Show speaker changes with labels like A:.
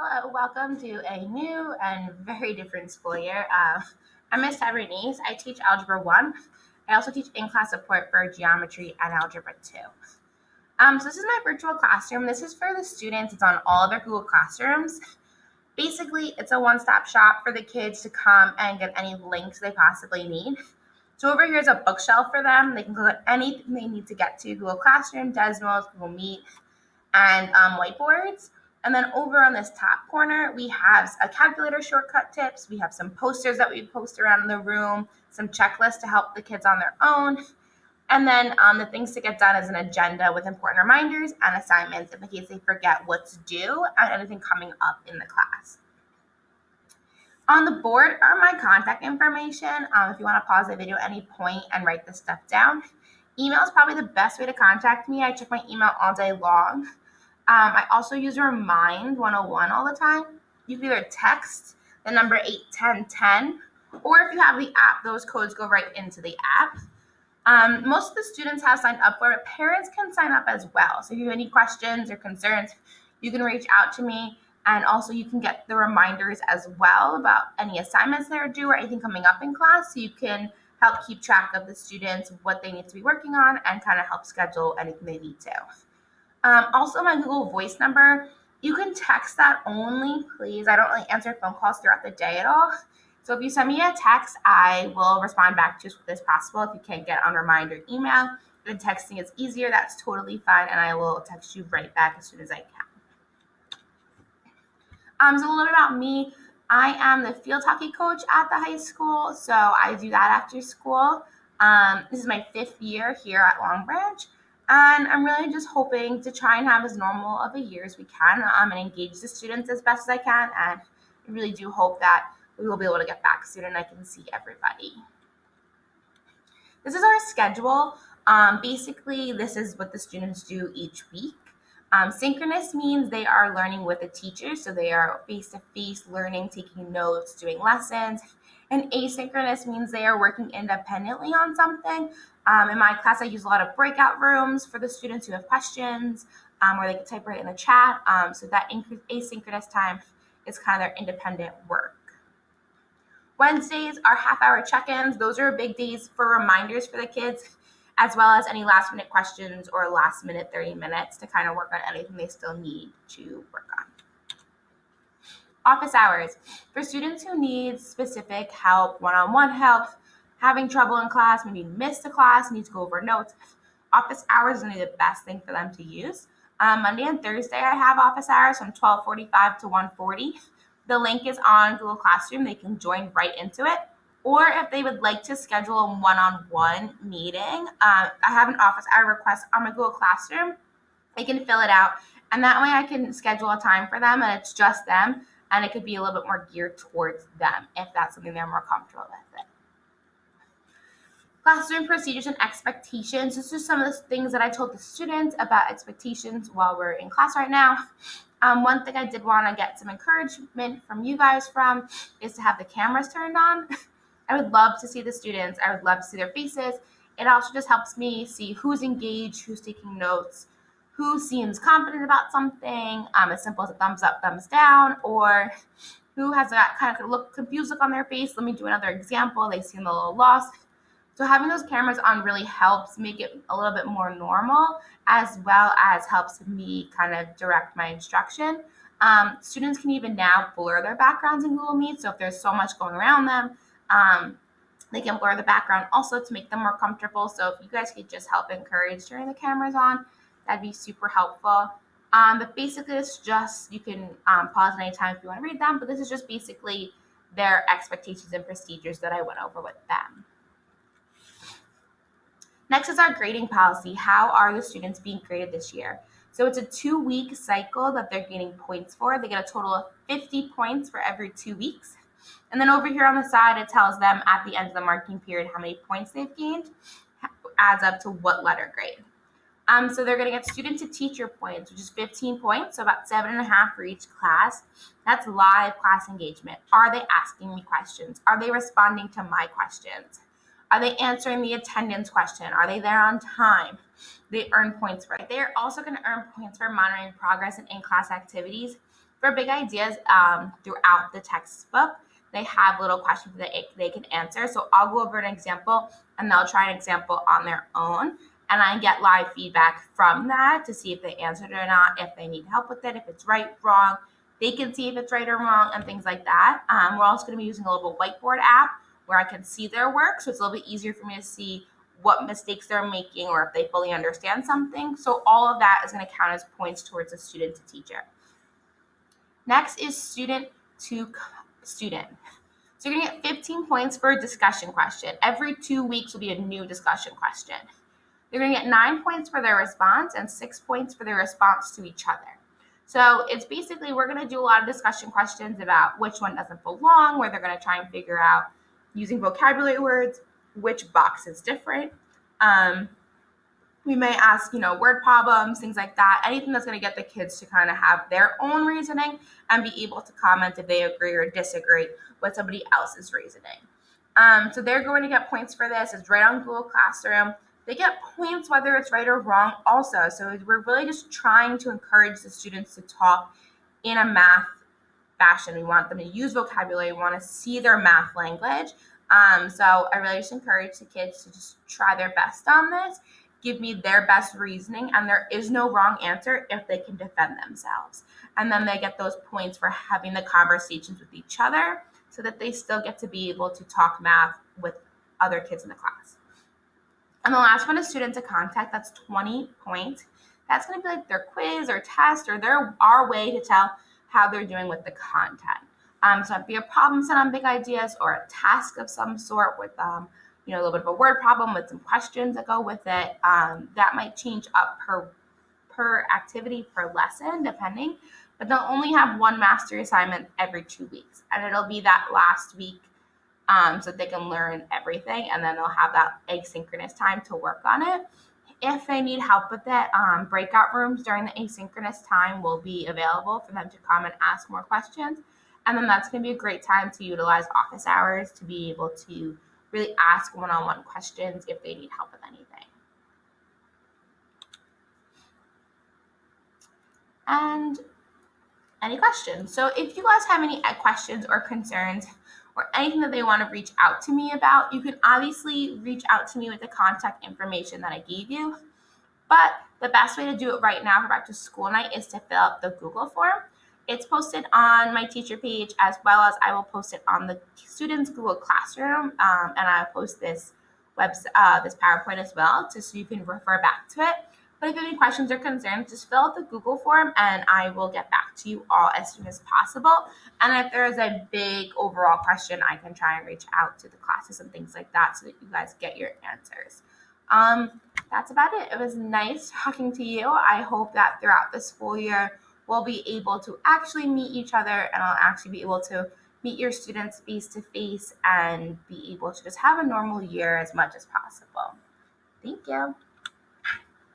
A: Hello, welcome to a new and very different school year. I'm Miss Tavernise. I teach Algebra 1. I also teach in-class support for Geometry and Algebra 2. So this is my virtual classroom. This is for the students. It's on all their Google Classrooms. Basically, it's a one-stop shop for the kids to come and get any links they possibly need. So over here is a bookshelf for them. They can click on anything they need to get to: Google Classroom, Desmos, Google Meet, and whiteboards. And then over on this top corner, we have a calculator shortcut tips. We have some posters that we post around the room, some checklists to help the kids on their own. And then the things to get done is an agenda with important reminders and assignments in case they forget what's due and anything coming up in the class. On the board are my contact information. If you want to pause the video at any point and write this stuff down. Email is probably the best way to contact me. I check my email all day long. I also use Remind 101 all the time. You can either text the number 81010, or if you have the app, those codes go right into the app. Most of the students have signed up for it. Parents can sign up as well. So if you have any questions or concerns, you can reach out to me. And also you can get the reminders as well about any assignments that are due or anything coming up in class. So you can help keep track of the students, what they need to be working on, and kind of help schedule anything they need to. Also, my Google Voice number, you can text that only, please. I don't really answer phone calls throughout the day at all. So if you send me a text, I will respond back to you as quickly as possible. If you can't get on Reminder email, and texting is easier, that's totally fine, and I will text you right back as soon as I can. So a little bit about me. I am the field hockey coach at the high school, so I do that after school. This is my 5th year here at Long Branch. And I'm really just hoping to try and have as normal of a year as we can and engage the students as best as I can. And I really do hope that we will be able to get back soon and I can see everybody. This is our schedule. Basically, this is what the students do each week. Synchronous means they are learning with a teacher, so they are face-to-face learning, taking notes, doing lessons. And asynchronous means they are working independently on something. In my class, I use a lot of breakout rooms for the students who have questions, where they can type right in the chat. So that asynchronous time is kind of their independent work. Wednesdays are half-hour check-ins. Those are big days for reminders for the kids, as well as any last-minute questions or last-minute 30 minutes to kind of work on anything they still need to work on. Office hours. For students who need specific help, one-on-one help, having trouble in class, maybe missed a class, need to go over notes, office hours is going to be the best thing for them to use. Monday and Thursday, I have office hours from 12:45 to 1:40. The link is on Google Classroom. They can join right into it. Or if they would like to schedule a one-on-one meeting, I have an office hour request on my Google Classroom. They can fill it out, and that way I can schedule a time for them, and it's just them, and it could be a little bit more geared towards them if that's something they're more comfortable with. Classroom procedures and expectations. This is some of the things that I told the students about expectations while we're in class right now. One thing I did want to get some encouragement from you guys from is to have the cameras turned on. I would love to see the students. I would love to see their faces. It also just helps me see who's engaged, who's taking notes, who seems confident about something, as simple as a thumbs up, thumbs down, or who has that kind of confused look on their face. Let me do another example. They seem a little lost. So having those cameras on really helps make it a little bit more normal, as well as helps me kind of direct my instruction. Students can even now blur their backgrounds in Google Meet. So if there's so much going around them, they can blur the background also to make them more comfortable. So if you guys could just help encourage turning the cameras on, that'd be super helpful. But basically, it's just, you can pause at any time if you want to read them, but this is just basically their expectations and procedures that I went over with them. Next is our grading policy. How are the students being graded this year? So it's a 2-week cycle that they're gaining points for. They get a total of 50 points for every 2 weeks. And then over here on the side, it tells them at the end of the marking period how many points they've gained, adds up to what letter grade. So they're going to get student to teacher points, which is 15 points, so about 7.5 for each class. That's live class engagement. Are they asking me questions? Are they responding to my questions? Are they answering the attendance question? Are they there on time? They earn points for it. They are also going to earn points for monitoring progress in in-class activities. For big ideas, throughout the textbook, they have little questions that they can answer. So I'll go over an example and they'll try an example on their own. And I get live feedback from that to see if they answered it or not, if they need help with it, if it's right, wrong. They can see if it's right or wrong and things like that. We're also going to be using a little whiteboard app where I can see their work. So it's a little bit easier for me to see what mistakes they're making or if they fully understand something. So all of that is going to count as points towards a student to teacher. Next is student to student. So you're going to get 15 points for a discussion question. Every 2 weeks will be a new discussion question. They're going to get 9 points for their response and 6 points for their response to each other. So it's basically, we're going to do a lot of discussion questions about which one doesn't belong, where they're going to try and figure out, using vocabulary words, which box is different. We may ask, word problems, things like that, anything that's going to get the kids to kind of have their own reasoning and be able to comment if they agree or disagree with somebody else's reasoning. So they're going to get points for this. It's right on Google Classroom. They get points whether it's right or wrong also. So we're really just trying to encourage the students to talk in a math fashion. We want them to use vocabulary. We want to see their math language. So I really just encourage the kids to just try their best on this, give me their best reasoning, and there is no wrong answer if they can defend themselves. And then they get those points for having the conversations with each other so that they still get to be able to talk math with other kids in the class. And the last one is student to contact. That's 20 points. That's going to be like their quiz or test or our way to tell how they're doing with the content. So it'd be a problem set on big ideas or a task of some sort with a little bit of a word problem with some questions that go with it. That might change up per activity per lesson, depending. But they'll only have one mastery assignment every 2 weeks, and it'll be that last week, so they can learn everything, and then they'll have that asynchronous time to work on it. If they need help with it, breakout rooms during the asynchronous time will be available for them to come and ask more questions. And then that's going to be a great time to utilize office hours to be able to really ask one-on-one questions if they need help with anything. And any questions? So if you guys have any questions or concerns or anything that they want to reach out to me about, you can obviously reach out to me with the contact information that I gave you. But the best way to do it right now for back to school night is to fill out the Google form. It's posted on my teacher page, as well as I will post it on the students' Google Classroom, and I'll post this this PowerPoint as well, so you can refer back to it. But if you have any questions or concerns, just fill out the Google form, and I will get back to you all as soon as possible. And if there is a big overall question, I can try and reach out to the classes and things like that so that you guys get your answers. That's about it. It was nice talking to you. I hope that throughout the school year, we'll be able to actually meet each other, and I'll actually be able to meet your students face to face and be able to just have a normal year as much as possible. Thank you.